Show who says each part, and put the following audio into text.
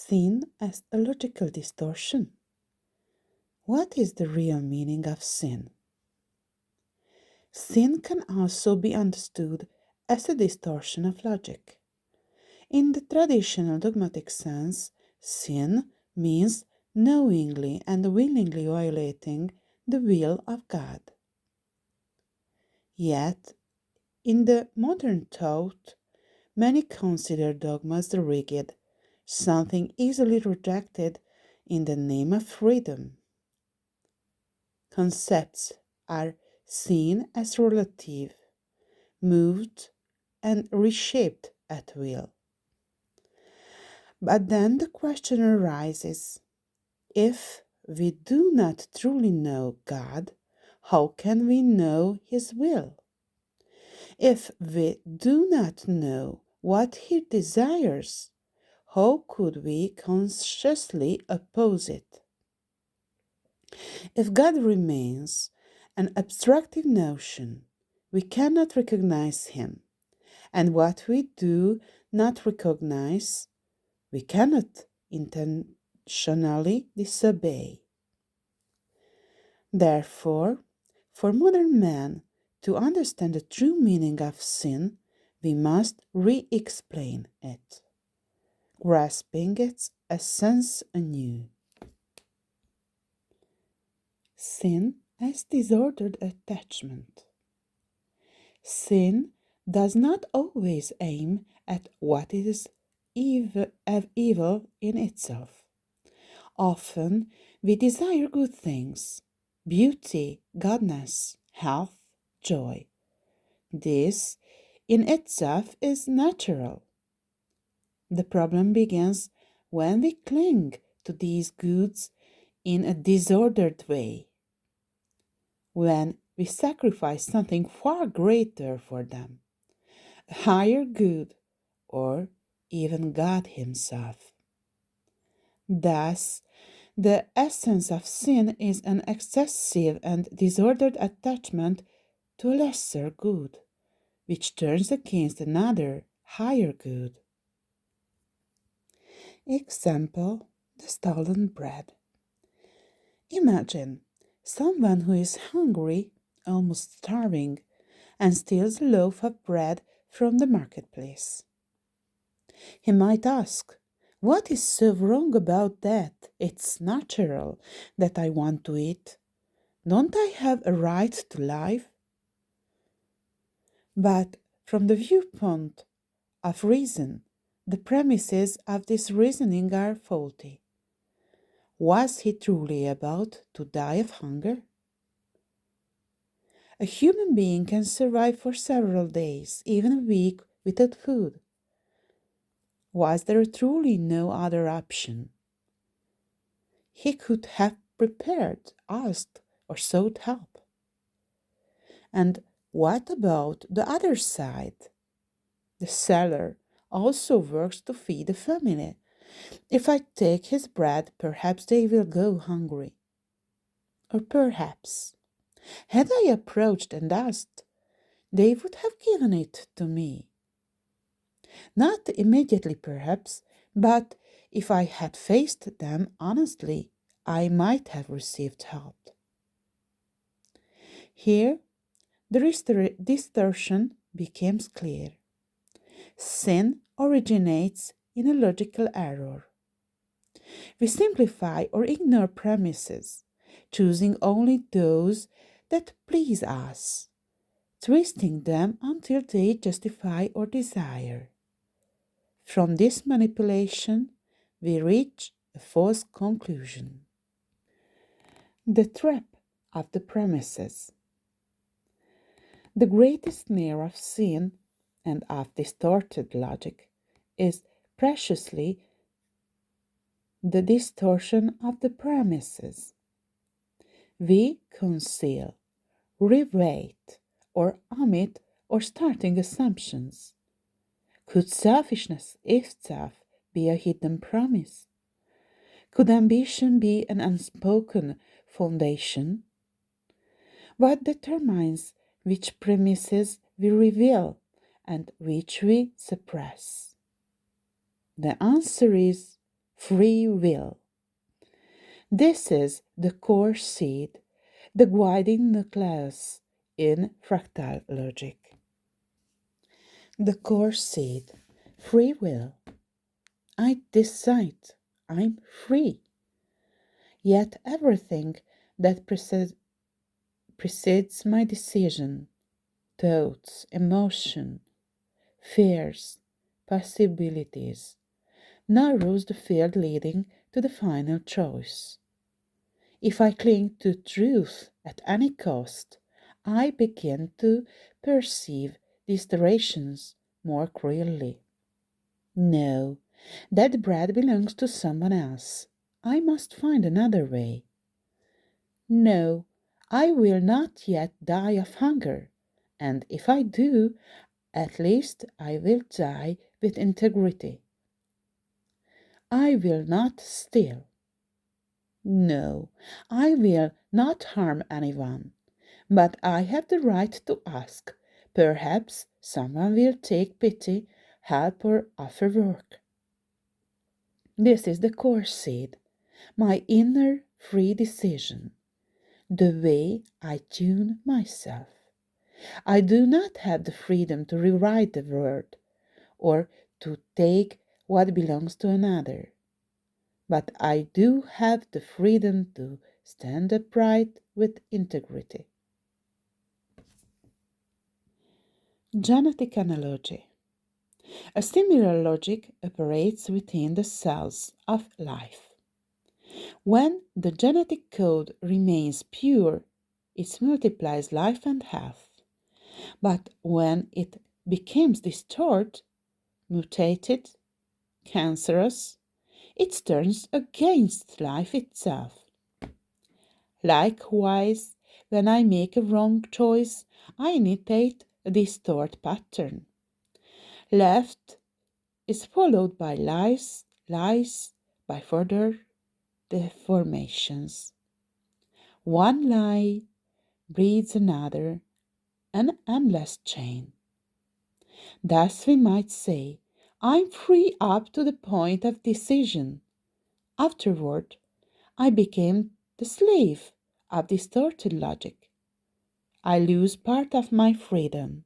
Speaker 1: Sin as a logical distortion. What is the real meaning of sin? Sin can also be understood as a distortion of logic. In the traditional dogmatic sense, sin means knowingly and willingly violating the will of God. Yet, in the modern thought, many consider dogmas rigid, something easily rejected in the name of freedom. Concepts are seen as relative, moved, and reshaped at will. But then the question arises, if we do not truly know God, how can we know His will? If we do not know what He desires, how could we consciously oppose it? If God remains an abstractive notion, we cannot recognize Him, and what we do not recognize, we cannot intentionally disobey. Therefore, for modern man to understand the true meaning of sin, we must re-explain it, grasping its essence anew. Sin as disordered attachment. Sin does not always aim at what is evil in itself. Often we desire good things, beauty, godness, health, joy. This in itself is natural. The problem begins when we cling to these goods in a disordered way, when we sacrifice something far greater for them, a higher good, or even God Himself. Thus, the essence of sin is an excessive and disordered attachment to a lesser good, which turns against another, higher good. Example, the stolen bread. Imagine someone who is hungry, almost starving, and steals a loaf of bread from the marketplace. He might ask, what is so wrong about that? It's natural that I want to eat. Don't I have a right to life? But from the viewpoint of reason, the premises of this reasoning are faulty. Was he truly about to die of hunger? A human being can survive for several days, even a week, without food. Was there truly no other option? He could have prepared, asked, or sought help. And what about the other side? The seller also works to feed the family. If I take his bread, perhaps they will go hungry. Or perhaps, had I approached and asked, they would have given it to me. Not immediately, perhaps, but if I had faced them honestly, I might have received help. Here, the distortion becomes clear. Sin originates in a logical error. We simplify or ignore premises, choosing only those that please us, twisting them until they justify our desire. From this manipulation, we reach a false conclusion. The trap of the premises. The greatest snare of sin and of distorted logic is preciously the distortion of the premises. We conceal, reweight, or omit our starting assumptions. Could selfishness itself be a hidden promise? Could ambition be an unspoken foundation? What determines which premises we reveal and which we suppress? The answer is free will. This is the core seed, the guiding nucleus in fractal logic. The core seed, free will. I decide, I'm free. Yet everything that precedes my decision, thoughts, emotion, fears, possibilities, narrows the field leading to the final choice. If I cling to truth at any cost, I begin to perceive distortions more clearly. No, that bread belongs to someone else. I must find another way. No, I will not yet die of hunger, and if I do, at least I will die with integrity. I will not steal. No, I will not harm anyone, but I have the right to ask. Perhaps someone will take pity, help, or offer work. This is the core seed, my inner free decision, the way I tune myself. I do not have the freedom to rewrite the world or to take what belongs to another, but I do have the freedom to stand upright with integrity. Genetic analogy. A similar logic operates within the cells of life. When the genetic code remains pure, it multiplies life and health. But when it becomes distorted, mutated, cancerous, it turns against life itself. Likewise, when I make a wrong choice, I imitate a distorted pattern. Left is followed by lies, lies, by further deformations. One lie breeds another, an endless chain. Thus we might say, I'm free up to the point of decision. Afterward, I became the slave of distorted logic. I lose part of my freedom.